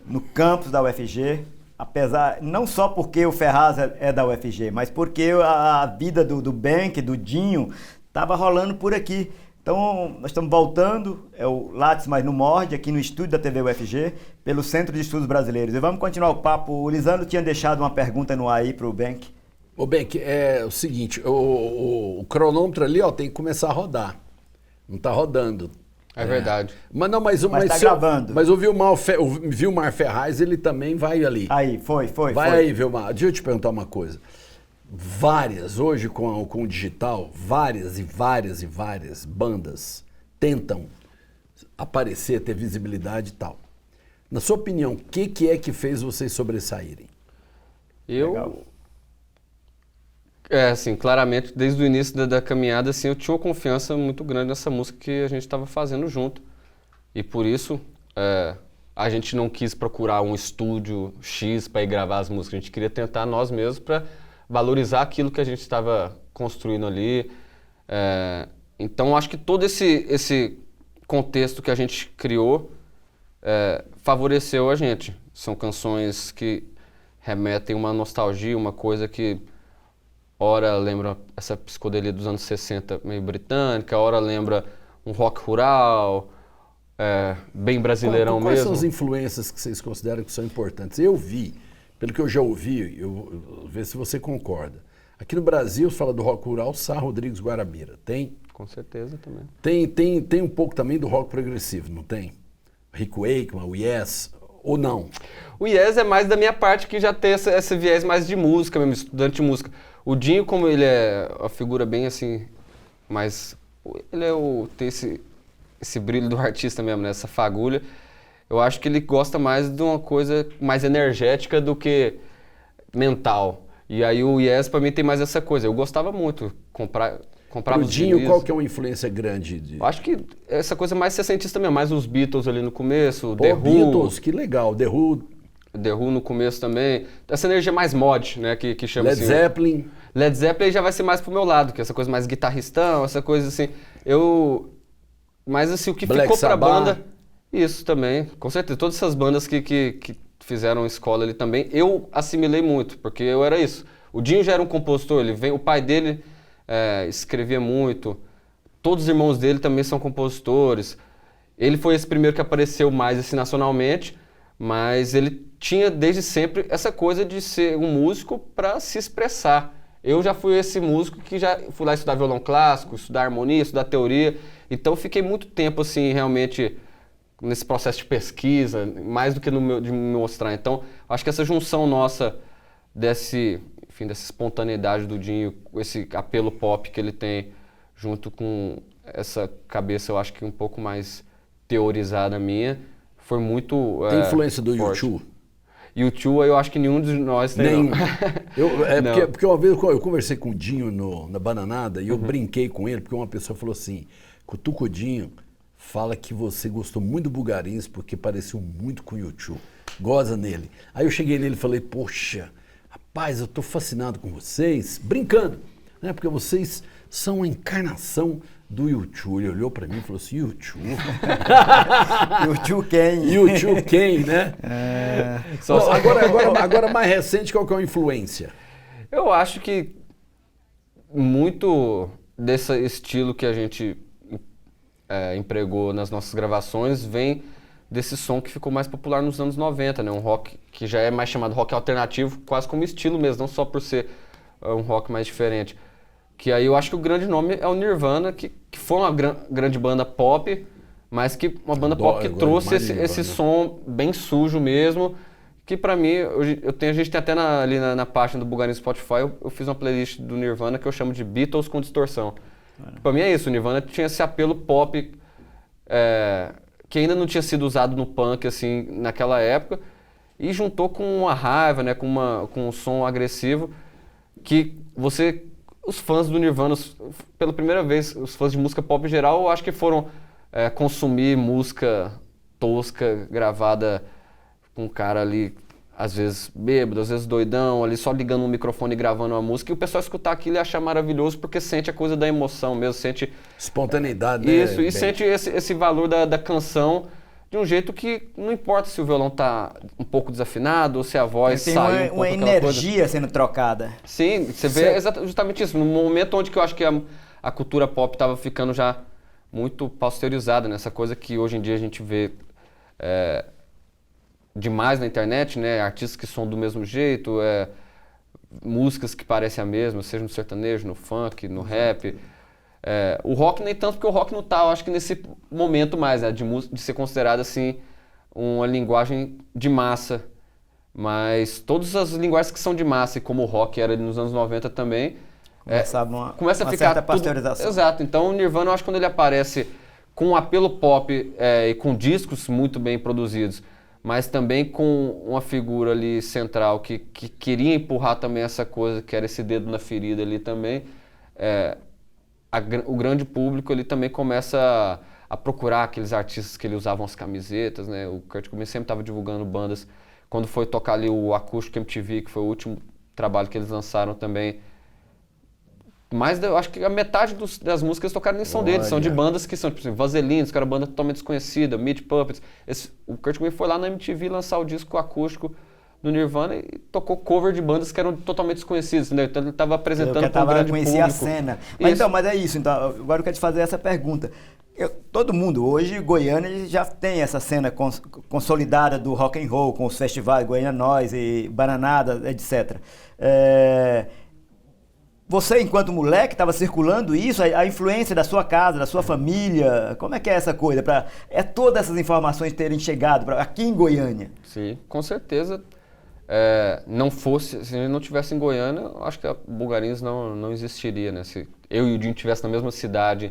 no campus da UFG, apesar, não só porque o Ferraz é da UFG, mas porque a vida do Benck, do Dinho, estava rolando por aqui. Então, nós estamos voltando, é o Lattes, mas não morde, aqui no estúdio da TV UFG, pelo Centro de Estudos Brasileiros. E vamos continuar o papo. O Lisandro tinha deixado uma pergunta no ar aí para o Benck. Ô, Benck, é o seguinte, o cronômetro ali, ó, tem que começar a rodar. Não tá rodando. É verdade. Mas não, mas tá gravando. Mas o Vilmar Ferraz, ele também vai ali. Aí, foi. Vai aí, Vilmar. Deixa eu te perguntar uma coisa. Várias, hoje com o digital, várias bandas tentam aparecer, ter visibilidade e tal. Na sua opinião, o que é que fez vocês sobressaírem? Legal. Assim, claramente, desde o início da caminhada, assim, eu tinha uma confiança muito grande nessa música que a gente estava fazendo junto. E por isso, a gente não quis procurar um estúdio X para ir gravar as músicas. A gente queria tentar nós mesmos para valorizar aquilo que a gente estava construindo ali. Então, acho que todo esse contexto que a gente criou favoreceu a gente. São canções que remetem uma nostalgia, uma coisa que ora lembra essa psicodelia dos anos 60 meio britânica, ora lembra um rock rural, bem brasileirão Quais mesmo. são as influências que vocês consideram que são importantes? Eu vi, pelo que eu já ouvi, eu ver se você concorda. Aqui no Brasil, se fala do rock rural, Sá Rodrigues Guarabira. Tem? Com certeza também. Tem um pouco também do rock progressivo, não tem? Rick Wakeman, o Yes, ou não? O Yes é mais da minha parte, que já tem esse viés mais de música mesmo, estudante de música. O Dinho, como ele é uma figura bem assim, mais... Ele tem esse brilho do artista mesmo, né? Essa fagulha. Eu acho que ele gosta mais de uma coisa mais energética do que mental. E aí o Yes, pra mim, tem mais essa coisa. Eu gostava muito, comprava O os Dinho, vinis. qual que é uma influência grande? Eu acho que essa coisa mais sessentista mesmo, mais os Beatles ali no começo, Pô, The Who. Beatles, que legal. The Who, The Who no começo também. Essa energia mais mod, né, que chama Led assim. Zeppelin. Led Zeppelin já vai ser mais pro meu lado, que é essa coisa mais guitarristão, essa coisa assim. Mas assim, o que Black ficou pra Sabbath. banda... Isso também, com certeza. Todas essas bandas que fizeram escola ali também, eu assimilei muito, porque eu era isso. O Dinho já era um compositor, o pai dele escrevia muito. Todos os irmãos dele também são compositores. Ele foi esse primeiro que apareceu mais assim, nacionalmente, mas ele tinha desde sempre essa coisa de ser um músico para se expressar. Eu já fui esse músico que já fui lá estudar violão clássico, estudar harmonia, estudar teoria. Então fiquei muito tempo assim, realmente, nesse processo de pesquisa, mais do que de me mostrar. Então, acho que essa junção nossa dessa espontaneidade do Dinho, esse apelo pop que ele tem, junto com essa cabeça, eu acho que um pouco mais teorizada minha, foi muito Tem influência do forte. U2? U2, eu acho que nenhum de nós tem. Nenhum. Não. Porque uma vez eu conversei com o Dinho na Bananada e eu brinquei com ele, porque uma pessoa falou assim, cutuca o Dinho, fala que você gostou muito do Bulgarins porque pareceu muito com o U2. Goza nele. Aí eu cheguei nele e falei, poxa, rapaz, eu tô fascinado com vocês, brincando, né? Porque vocês são a encarnação do U2. Ele olhou pra mim e falou assim, U2? U2 quem? U2 quem, né? Bom, agora mais recente, qual que é a influência? Eu acho que muito desse estilo que a gente empregou nas nossas gravações vem desse som que ficou mais popular nos anos 90, né? Um rock que já é mais chamado rock alternativo, quase como estilo mesmo, não só por ser um rock mais diferente. Que aí eu acho que o grande nome é o Nirvana, que foi uma grande banda pop, mas que uma banda pop que trouxe esse som bem sujo mesmo, que pra mim, a gente tem até ali na página do Bulgarins Spotify, eu fiz uma playlist do Nirvana que eu chamo de Beatles com distorção. Pra mim é isso, o Nirvana tinha esse apelo pop que ainda não tinha sido usado no punk assim naquela época, e juntou com uma raiva, né, com um som agressivo, que os fãs do Nirvana, pela primeira vez, os fãs de música pop em geral, eu acho que foram consumir música tosca, gravada com um cara ali, às vezes bêbado, às vezes doidão, ali só ligando um microfone e gravando uma música, e o pessoal escutar aquilo e achar maravilhoso, porque sente a coisa da emoção mesmo, sente... Espontaneidade, né? Isso, e sente esse valor da canção de um jeito que não importa se o violão tá um pouco desafinado ou se a voz Tem saiu um pouco uma aquela energia coisa. sendo trocada. Sim, você vê justamente isso. No momento onde que eu acho que a cultura pop estava ficando já muito pasteurizada, nessa coisa que hoje em dia a gente vê demais na internet, né? Artistas que são do mesmo jeito, músicas que parecem a mesma, seja no sertanejo, no funk, no rap. O rock nem tanto, porque o rock não tá, eu acho que nesse momento mais, né, de ser considerado assim uma linguagem de massa. Mas todas as linguagens que são de massa, e como o rock era nos anos 90 também, começa a ficar certa pasteurização. Exato. Então o Nirvana, eu acho que quando ele aparece com um apelo pop e com discos muito bem produzidos, mas também com uma figura ali central que queria empurrar também essa coisa, que era esse dedo na ferida ali também, o grande público ele também começa a procurar aqueles artistas que ele usavam as camisetas, né? O Kurt Cobain sempre estava divulgando bandas. Quando foi tocar ali o Acústico MTV, que foi o último trabalho que eles lançaram também, mas eu acho que a metade das músicas tocaram nem são deles, são de bandas que são, tipo assim, Vaselina, que era banda totalmente desconhecida, Meat Puppets. O Kurt Cobain foi lá na MTV lançar o disco acústico do Nirvana e tocou cover de bandas que eram totalmente desconhecidas, entendeu? Então ele estava apresentando para um grande público. Conhecia a cena. Mas é isso. Então, agora eu quero te fazer essa pergunta. Todo mundo hoje, Goiânia, já tem essa cena consolidada do rock and roll, com os festivais Goiânia Noise e Bananada, etc. Você, enquanto moleque, estava circulando isso, a influência da sua casa, da sua família, como é que é essa coisa? Todas essas informações terem chegado aqui em Goiânia? Sim, com certeza. Se a gente não tivesse em Goiânia, eu acho que a Bulgarins não existiria, né? Se eu e o Dinho estivessem na mesma cidade,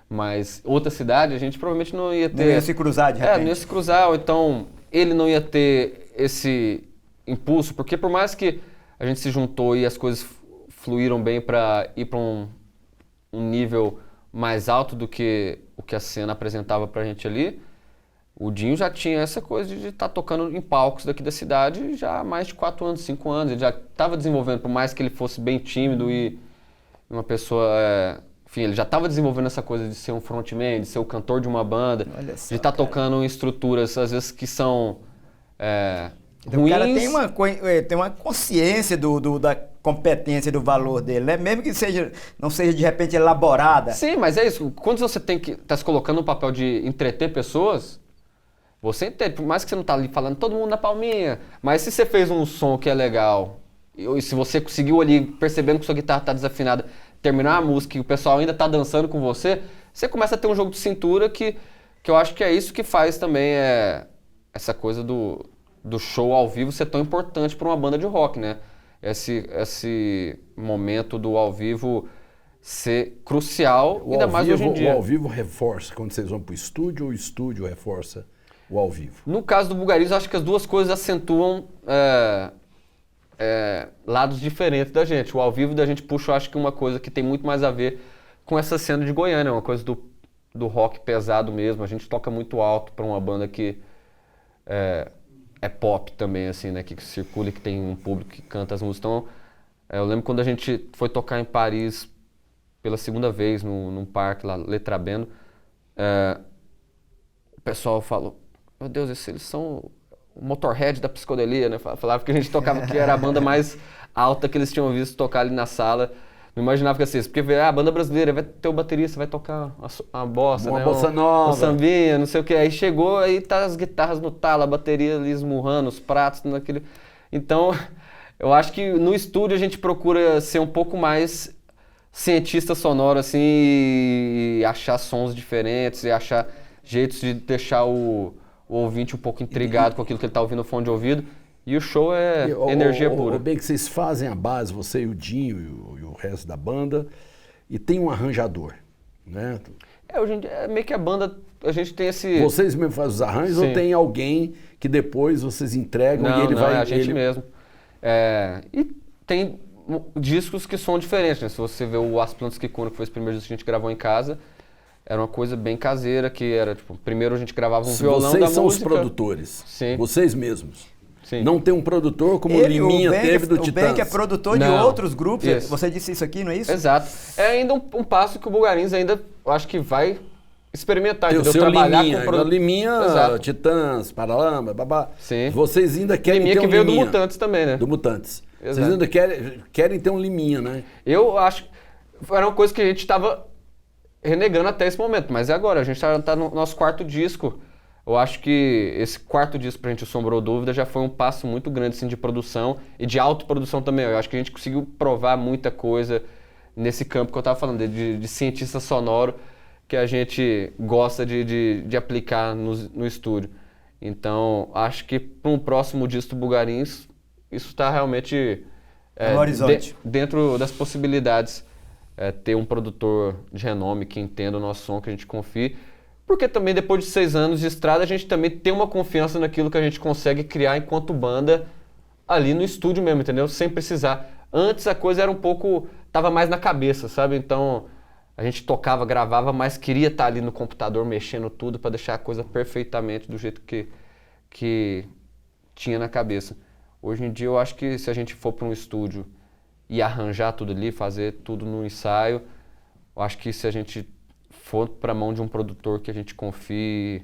mas outra cidade, a gente provavelmente não ia ter... Não ia se cruzar de repente. Não ia se cruzar, ou então ele não ia ter esse impulso, porque por mais que a gente se juntou e as coisas fluíram bem para ir para um nível mais alto do que o que a cena apresentava pra gente ali, o Dinho já tinha essa coisa de estar tocando em palcos daqui da cidade já há mais de 4 anos, 5 anos. Ele já estava desenvolvendo, por mais que ele fosse bem tímido e uma pessoa... Enfim, ele já estava desenvolvendo essa coisa de ser um frontman, de ser o cantor de uma banda, de estar tocando em estruturas, às vezes, que são ruins. O cara tem uma consciência da competência, do valor dele, né? Mesmo que não seja de repente elaborada. Sim, mas é isso. Quando você tá se colocando no papel de entreter pessoas, você entende, por mais que você não tá ali falando todo mundo na palminha, mas se você fez um som que é legal, e se você conseguiu ali, percebendo que sua guitarra tá desafinada, terminar a música e o pessoal ainda tá dançando com você, você começa a ter um jogo de cintura que eu acho que é isso que faz também essa coisa do show ao vivo ser tão importante para uma banda de rock, né? Esse momento do ao vivo ser crucial, ainda mais hoje em dia. O ao vivo reforça quando vocês vão pro estúdio, ou o estúdio reforça o ao vivo? No caso do Bulgarinos, acho que as duas coisas acentuam lados diferentes da gente. O ao vivo da gente puxa, eu acho que uma coisa que tem muito mais a ver com essa cena de Goiânia, uma coisa do rock pesado mesmo. A gente toca muito alto para uma banda que é pop também, assim, né? Que circula e que tem um público que canta as músicas. Então, eu lembro quando a gente foi tocar em Paris pela segunda vez, num parque lá, Letrabendo, o pessoal falou, meu Deus, eles são o Motorhead da psicodelia, né? Falava que a gente tocava que era a banda mais alta que eles tinham visto tocar ali na sala. Não imaginava que ia ser isso, porque a banda brasileira vai ter o baterista, vai tocar uma bossa, uma né? bossa nova, um sambinha, não sei o que. Aí chegou, aí tá as guitarras no talo, a bateria ali esmurrando, os pratos naquele... Então, eu acho que no estúdio a gente procura ser um pouco mais cientista sonoro, assim, e achar sons diferentes, e achar jeitos de deixar o ouvinte um pouco intrigado com aquilo que ele tá ouvindo no fone de ouvido. E o show é energia pura. Bem que vocês fazem a base, você e o Dinho e o resto da banda, e tem um arranjador, né? Hoje em dia, meio que a banda, a gente tem esse... Vocês mesmo fazem os arranjos, sim, ou tem alguém que depois vocês entregam e ele vai... Não, é a gente mesmo. E tem discos que são diferentes, né? Se você vê o As Plantas que Curam, que foi o primeiro disco que a gente gravou em casa, era uma coisa bem caseira, que era, tipo, primeiro a gente gravava um violão da música. Vocês são os produtores. Sim. Vocês mesmos. Sim. Não tem um produtor como o Liminha teve do Titãs. O Benk é produtor de outros grupos. Isso. Você disse isso aqui, não é isso? Exato. É ainda um passo que o Bulgarins ainda, eu acho que vai experimentar, tem entendeu? O seu Trabalhar Liminha, com produto. Liminha, Exato. Titãs, Paralama, babá. Sim. Vocês ainda querem Liminha ter um que veio Liminha. do Mutantes também, né? Do Mutantes. Exato. Vocês ainda querem ter um Liminha, né? Eu acho que era uma coisa que a gente estava renegando até esse momento, mas é agora, a gente tá no nosso quarto disco. Eu acho que esse quarto disco pra gente, o Sombra ou Dúvida, já foi um passo muito grande assim, de produção e de autoprodução também. Eu acho que a gente conseguiu provar muita coisa nesse campo que eu tava falando, de cientista sonoro, que a gente gosta de aplicar no estúdio. Então, acho que para um próximo disco do Bulgarins, isso está realmente no horizonte. Dentro das possibilidades. Ter um produtor de renome que entenda o nosso som, que a gente confie. Porque também depois de 6 anos de estrada, a gente também tem uma confiança naquilo que a gente consegue criar enquanto banda ali no estúdio mesmo, entendeu? Sem precisar. Antes a coisa era um pouco... Tava mais na cabeça, sabe? Então a gente tocava, gravava, mas queria estar ali no computador mexendo tudo para deixar a coisa perfeitamente do jeito que tinha na cabeça. Hoje em dia eu acho que se a gente for para um estúdio e arranjar tudo ali, fazer tudo no ensaio, eu acho que se a gente for para a mão de um produtor que a gente confie...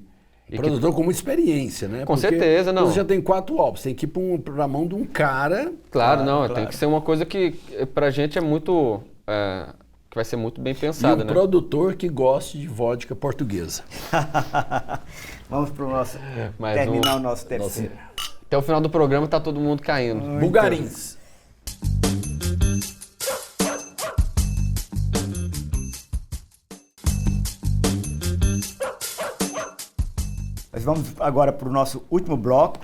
Produtor com muita experiência, né? Com certeza, não. Você já tem 4 álbuns, tem que ir para a mão de um cara... Claro, tem que ser uma coisa que pra gente é muito... que vai ser muito bem pensada, né? Produtor que goste de vodka portuguesa. Vamos pro nosso... terminar o nosso terceiro. Até o final do programa tá todo mundo caindo. Bulgarins. Nós vamos agora para o nosso último bloco.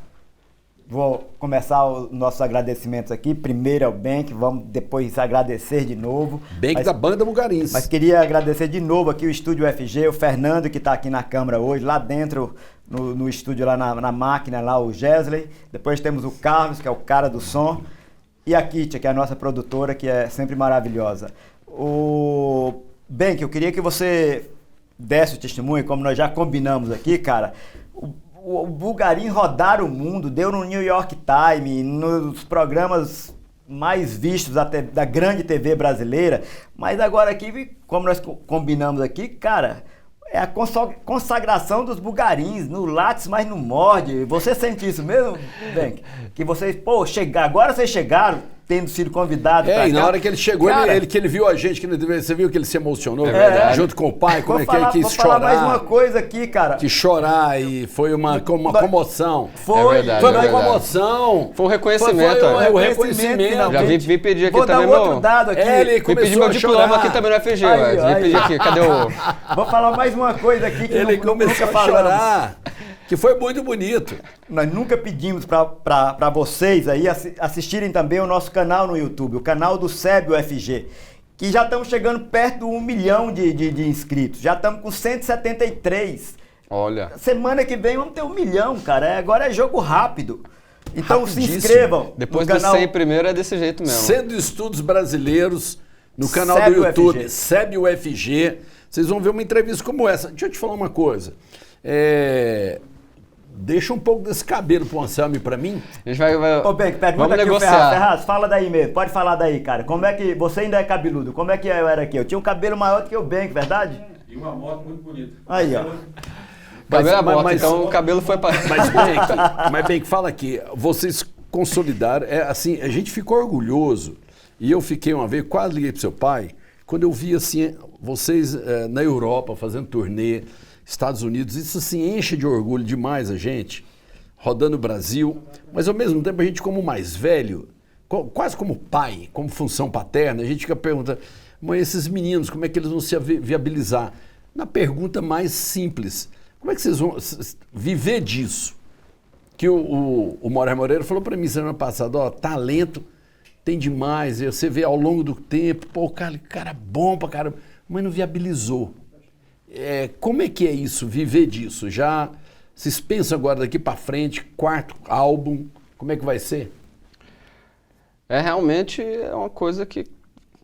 Vou começar os nossos agradecimentos aqui. Primeiro ao Benk, vamos depois agradecer de novo. Benk da banda Bulgarins. Mas queria agradecer de novo aqui o Estúdio UFG, o Fernando que está aqui na câmara hoje, lá dentro no estúdio, lá na máquina, lá o Gesley. Depois temos o Carlos, que é o cara do som. E a Kitia, que é a nossa produtora, que é sempre maravilhosa. O Benk, eu queria que você desse o testemunho, como nós já combinamos aqui, cara. O Bulgarin rodaram o mundo, deu no New York Times, nos programas mais vistos da grande TV brasileira, mas agora aqui, como nós combinamos aqui, cara, é a consagração dos Bulgarins, no Lattes, mas não morde. Você sente isso mesmo, Benk? Que vocês, agora vocês chegaram, tendo sido convidados pra cá. E na hora que ele chegou, cara, que ele viu a gente, você viu que ele se emocionou? Junto com o pai, como é que ele quis chorar. Vou falar mais uma coisa aqui, cara. Que chorar e foi uma comoção. Foi uma comoção. Foi um reconhecimento. Foi um reconhecimento. Já vim pedir aqui vou também, dar outro dado aqui. Ele começou pedir meu diploma aqui também no FG. Vim pedir aqui, cadê o... Vou falar mais uma coisa aqui que ele começou nunca a falamos. chorar. Que foi muito bonito. Nós nunca pedimos para vocês aí assistirem também o nosso canal no YouTube, o canal do SEB UFG, que já estamos chegando perto de 1 milhão de inscritos. Já estamos com 173. Olha. Semana que vem vamos ter 1 milhão, cara. Agora é jogo rápido. Então Rapidíssimo. se inscrevam. Depois no do canal 100 primeiro é desse jeito mesmo. Centro de Estudos Brasileiros, no canal SEB do YouTube, UFG. SEB UFG. Vocês vão ver uma entrevista como essa. Deixa eu te falar uma coisa. Deixa um pouco desse cabelo pro Anselmo e pra mim. A gente vai Ô, Benk, pergunta vamos aqui negociar. o Ferraz, fala daí mesmo, pode falar daí, cara. Como é que, você ainda é cabeludo, como é que eu era aqui? Eu tinha um cabelo maior do que o Benk, verdade? E uma moto muito bonita. Aí, ó. Cabelo é moto, mas- então o cabelo foi para... Mas Benk, fala aqui. Vocês consolidaram. Assim, a gente ficou orgulhoso. E eu fiquei uma vez, quase liguei pro seu pai, quando eu vi assim, vocês na Europa fazendo turnê, Estados Unidos, isso assim enche de orgulho demais a gente, rodando o Brasil, mas ao mesmo tempo a gente como mais velho, quase como pai, como função paterna, a gente fica perguntando, mãe, esses meninos, como é que eles vão se viabilizar? Na pergunta mais simples, como é que vocês vão viver disso? Que o Moraes Moreira falou para mim semana passada, ó, talento tem demais, você vê ao longo do tempo, pô, cara bom pra caramba, mas não viabilizou. Como é que é isso, viver disso? Já vocês pensam agora daqui para frente, 4º álbum, como é que vai ser? Realmente é uma coisa que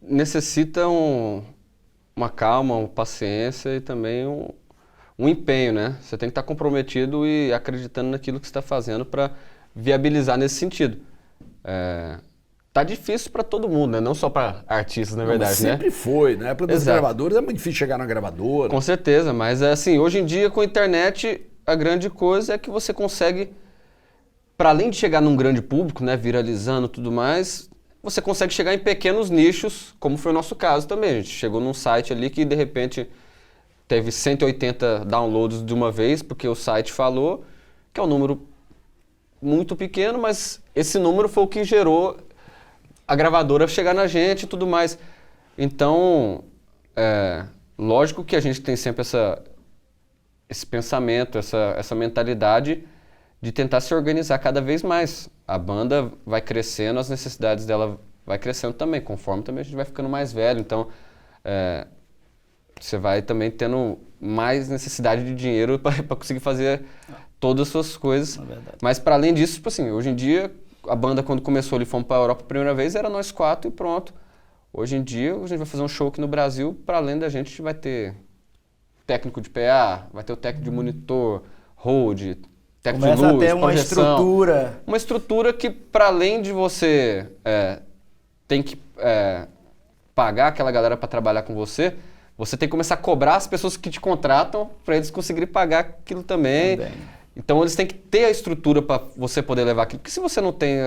necessita uma calma, uma paciência e também um empenho, né? Você tem que estar comprometido e acreditando naquilo que você está fazendo para viabilizar nesse sentido. Tá difícil para todo mundo, né? Não só para artistas, na verdade, sempre foi. Na época das Exato. gravadoras é muito difícil chegar na gravadora. Com certeza, mas assim, hoje em dia com a internet, a grande coisa é que você consegue, para além de chegar num grande público, né, viralizando e tudo mais, você consegue chegar em pequenos nichos, como foi o nosso caso também. A gente chegou num site ali que de repente teve 180 downloads de uma vez, porque o site falou, que é um número muito pequeno, mas esse número foi o que gerou a gravadora chegar na gente e tudo mais. Então, lógico que a gente tem sempre esse pensamento, essa mentalidade de tentar se organizar cada vez mais. A banda vai crescendo, as necessidades dela vai crescendo também, conforme também a gente vai ficando mais velho. Então, você vai também tendo mais necessidade de dinheiro para conseguir fazer todas as suas coisas. Mas, para além disso, tipo assim, hoje em dia, a banda, quando começou ali, fomos para a Europa a primeira vez, era nós 4 e pronto. Hoje em dia, a gente vai fazer um show aqui no Brasil, para além da gente vai ter técnico de PA, vai ter o técnico de monitor, hold, técnico de luz, Começa a ter uma projeção. estrutura. Uma estrutura que, para além de você tem que pagar aquela galera para trabalhar com você, você tem que começar a cobrar as pessoas que te contratam para eles conseguirem pagar aquilo também. Então eles têm que ter a estrutura para você poder levar aquilo. Porque se você não tem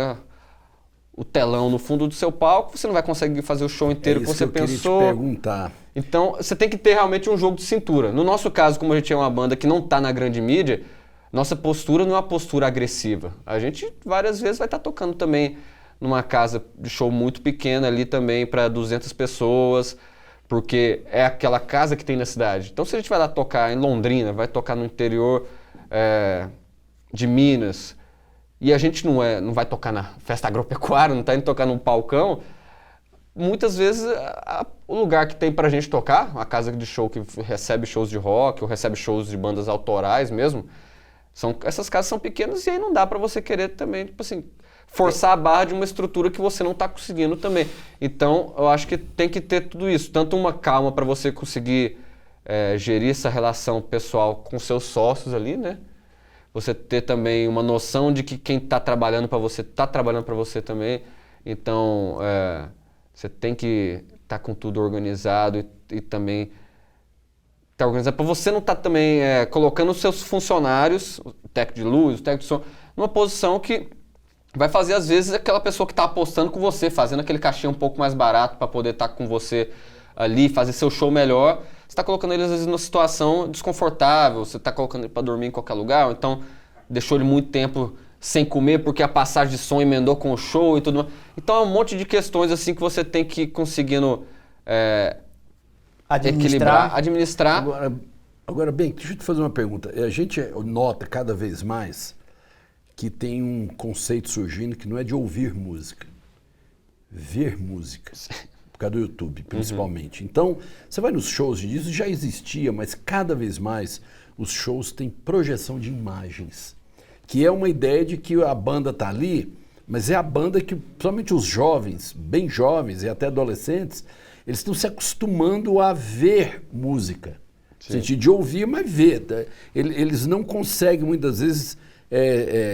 o telão no fundo do seu palco, você não vai conseguir fazer o show inteiro que você pensou. Queria te perguntar. Então você tem que ter realmente um jogo de cintura. No nosso caso, como a gente é uma banda que não está na grande mídia, nossa postura não é uma postura agressiva. A gente várias vezes vai estar tocando também numa casa de show muito pequena ali também para 200 pessoas, porque é aquela casa que tem na cidade. Então se a gente vai lá tocar em Londrina, vai tocar no interior de Minas, e a gente não vai tocar na festa agropecuária, não está indo tocar num palcão, muitas vezes o lugar que tem pra gente tocar, a casa de show que recebe shows de rock ou recebe shows de bandas autorais mesmo, essas casas são pequenas e aí não dá pra você querer também, tipo assim, forçar a barra de uma estrutura que você não tá conseguindo também. Então, eu acho que tem que ter tudo isso, tanto uma calma pra você conseguir gerir essa relação pessoal com seus sócios ali, né? Você ter também uma noção de que quem tá trabalhando pra você tá trabalhando pra você também. Então, você tem que estar com tudo organizado e também estar organizado para você não estar também colocando os seus funcionários, o técnico de luz, o técnico de som, numa posição que vai fazer às vezes aquela pessoa que está apostando com você, fazendo aquele cachê um pouco mais barato para poder estar com você ali, fazer seu show melhor. Você está colocando ele às vezes numa situação desconfortável, você está colocando ele para dormir em qualquer lugar, ou então deixou ele muito tempo sem comer porque a passagem de som emendou com o show e tudo mais. Então é um monte de questões assim que você tem que ir conseguindo equilibrar, administrar. Agora, bem, deixa eu te fazer uma pergunta. A gente nota cada vez mais que tem um conceito surgindo que não é de ouvir música, ver música. Por causa do YouTube, principalmente. Então, você vai nos shows, isso já existia, mas cada vez mais os shows têm projeção de imagens. Que é uma ideia de que a banda está ali, mas é a banda que, principalmente os jovens, bem jovens e até adolescentes, eles estão se acostumando a ver música. No sentido de ouvir, mas ver. Tá? Eles não conseguem, muitas vezes,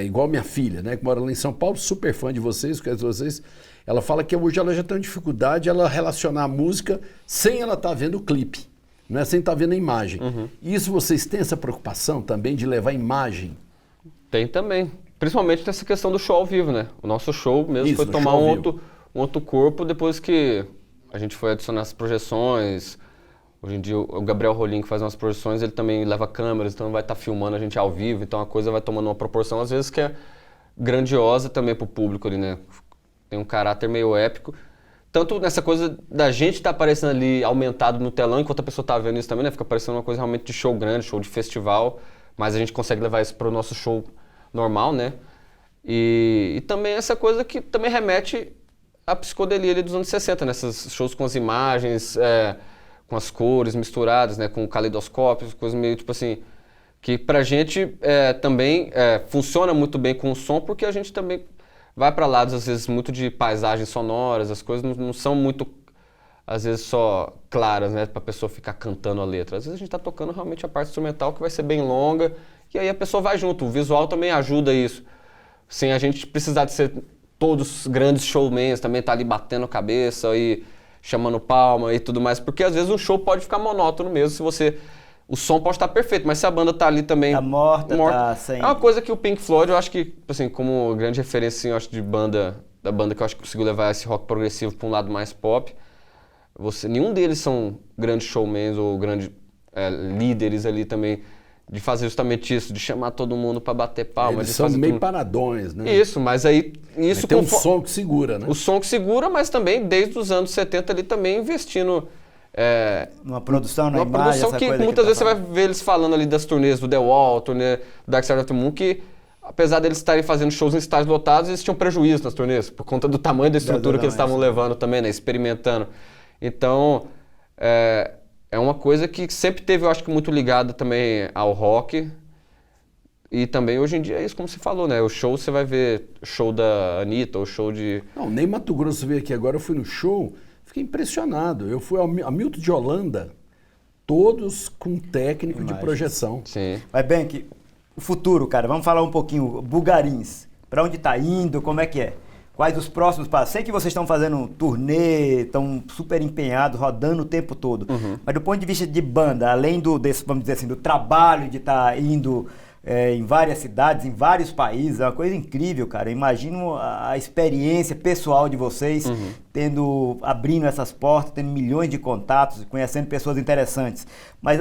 igual minha filha, né, que mora lá em São Paulo, super fã de vocês, conhece vocês, ela fala que hoje ela já tem uma dificuldade ela relacionar a música sem ela estar vendo o clipe, não é? Sem estar vendo a imagem. E isso vocês têm essa preocupação também de levar imagem? Tem também. Principalmente nessa questão do show ao vivo, né? O nosso show mesmo foi tomar um outro corpo depois que a gente foi adicionar as projeções. Hoje em dia o Gabriel Rolim, que faz umas projeções, ele também leva câmeras, então vai estar filmando a gente ao vivo, então a coisa vai tomando uma proporção, às vezes, que é grandiosa também pro público ali, né? Tem um caráter meio épico. Tanto nessa coisa da gente estar aparecendo ali aumentado no telão, enquanto a pessoa tá vendo isso também, né? Fica parecendo uma coisa realmente de show grande, show de festival, mas a gente consegue levar isso pro nosso show normal, né? E também essa coisa que também remete à psicodelia ali dos anos 60, né? Esses shows com as imagens, com as cores misturadas, né? Com caleidoscópios, coisas meio tipo assim, que pra gente também funciona muito bem com o som, porque a gente também vai para lados, às vezes, muito de paisagens sonoras, as coisas não são muito, às vezes, só claras, né, pra pessoa ficar cantando a letra. Às vezes a gente tá tocando realmente a parte instrumental, que vai ser bem longa, e aí a pessoa vai junto. O visual também ajuda isso. Sem a gente precisar de ser todos grandes showmans, também tá ali batendo cabeça e chamando palma e tudo mais, porque às vezes o show pode ficar monótono mesmo, se você... O som pode estar perfeito, mas se a banda tá ali também... Tá morta, tá sem... É uma coisa que o Pink Floyd, eu acho que, assim, como grande referência, assim, eu acho, de banda, da banda que eu acho que conseguiu levar esse rock progressivo para um lado mais pop, nenhum deles são grandes showmans ou grandes líderes ali também, de fazer justamente isso, de chamar todo mundo para bater palma. Eles de são fazer meio tudo... paradões, né? Isso, mas aí... Isso tem um som que segura, né? O som que segura, mas também desde os anos 70 ali também investindo... Uma produção na uma imagem, produção essa que coisa muitas que vezes tá você vai ver eles falando ali das turnês do The Wall, turnê do Dark Side of the Moon, que apesar deles estarem fazendo shows em estádios lotados, eles tinham prejuízo nas turnês, por conta do tamanho da estrutura que eles estavam levando também, né, experimentando. Então, é uma coisa que sempre teve, eu acho que muito ligada também ao rock. E também hoje em dia é isso, como você falou, né? O show, você vai ver o show da Anitta, o show de... Não, nem Mato Grosso veio aqui agora, eu fui no show, fiquei impressionado. Eu fui ao Milton de Holanda, todos com técnico de projeção. Sim. Mas bem que o futuro, cara, vamos falar um pouquinho, Bulgarins, pra onde tá indo, como é que é? Quais os próximos passos? Sei que vocês estão fazendo um turnê, estão super empenhados, rodando o tempo todo. Mas do ponto de vista de banda, além desse, vamos dizer assim, do trabalho de estar indo em várias cidades, em vários países, é uma coisa incrível, cara. Eu imagino a experiência pessoal de vocês, abrindo essas portas, tendo milhões de contatos, conhecendo pessoas interessantes. Mas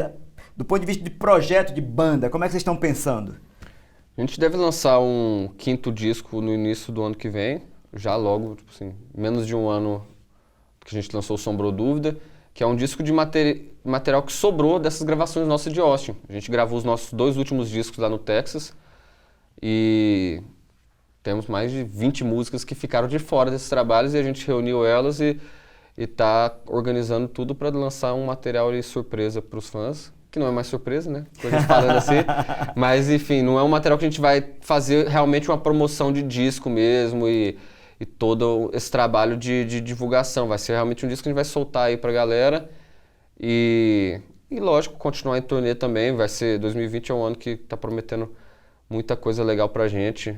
do ponto de vista de projeto de banda, como é que vocês estão pensando? A gente deve lançar um 5º disco no início do ano que vem, já logo, tipo assim, menos de um ano que a gente lançou o Sombrou Dúvida, que é um disco de material que sobrou dessas gravações nossas de Austin. A gente gravou os nossos 2 últimos discos lá no Texas e temos mais de 20 músicas que ficaram de fora desses trabalhos e a gente reuniu elas e tá organizando tudo para lançar um material ali surpresa para os fãs, que não é mais surpresa, né? A gente falando assim, mas enfim, não é um material que a gente vai fazer realmente uma promoção de disco mesmo e todo esse trabalho de divulgação. Vai ser realmente um disco que a gente vai soltar aí pra galera e lógico, continuar em turnê também. Vai ser 2020 é um ano que tá prometendo muita coisa legal pra gente.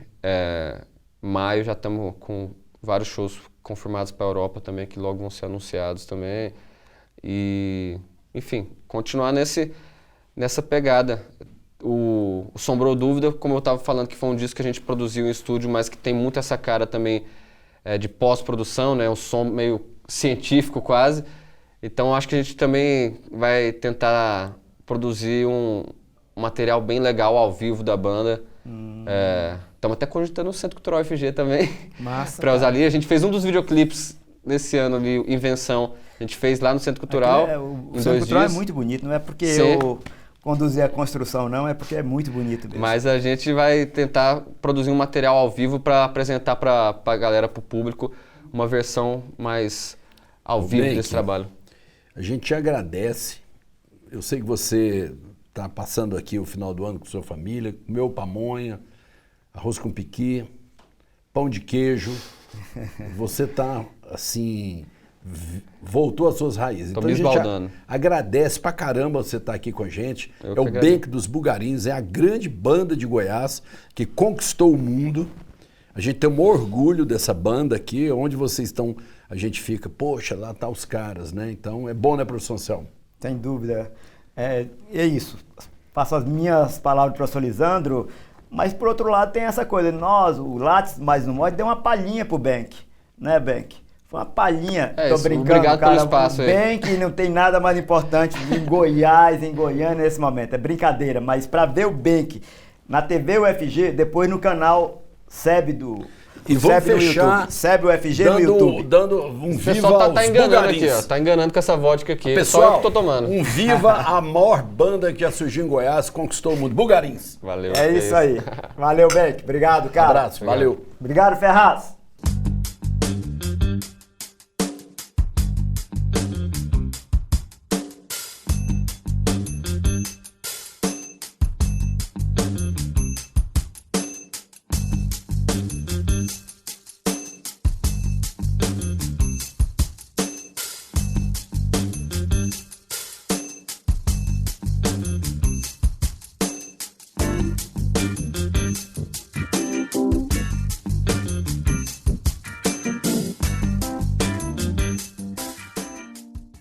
Maio já estamos com vários shows confirmados pra Europa também, que logo vão ser anunciados também. E, enfim, continuar nessa pegada. O Sombrou Dúvida, como eu estava falando, que foi um disco que a gente produziu em estúdio, mas que tem muito essa cara também de pós-produção, né? Um som meio científico quase. Então acho que a gente também vai tentar produzir um material bem legal ao vivo da banda. Estamos até cogitando o Centro Cultural FG também. Massa. Para usar ali. A gente fez um dos videoclipes desse ano ali, Invenção. A gente fez lá no Centro Cultural. O Centro Cultural é muito bonito, não é porque eu conduzi a construção, não, é porque é muito bonito mesmo. Mas a gente vai tentar produzir um material ao vivo para apresentar para a galera, para o público, uma versão mais ao vivo desse trabalho. A gente te agradece. Eu sei que você está passando aqui o final do ano com sua família, comeu pamonha, arroz com piqui, pão de queijo. Você está, assim, voltou às suas raízes. Tô Então me a gente esbaldando. agradece pra caramba você estar aqui com a gente. Eu É que o agradeço. Bank dos Bulgarins, é a grande banda de Goiás que conquistou o mundo. A gente tem um orgulho dessa banda aqui, onde vocês estão, a gente fica, poxa, lá tá os caras, né? Então é bom, né, professor Anselmo? Sem dúvida. É isso. Passo as minhas palavras para o professor Lisandro, mas por outro lado tem essa coisa, nós, o Lattes mais no Mod, deu uma palhinha pro Bank, né, Bank? Foi uma palhinha. Tô Isso, brincando, obrigado cara. pelo espaço o aí. Bank não tem nada mais importante em Goiás, em Goiânia nesse momento. É brincadeira, mas para ver o Bank na TV UFG, depois no canal SEB do... E vamos SEB no fechar YouTube. SEB UFG no YouTube. dando um O viva pessoal tá aos enganando Bulgarins. aqui, ó. Tá enganando com essa vodka aqui. Pessoal, Só eu que tô tomando. um viva a maior banda que já surgiu em Goiás, conquistou o mundo. Bulgarins. Valeu. É isso aí. Valeu, Bank. Obrigado, cara. Abraço, valeu. Obrigado, Ferraz.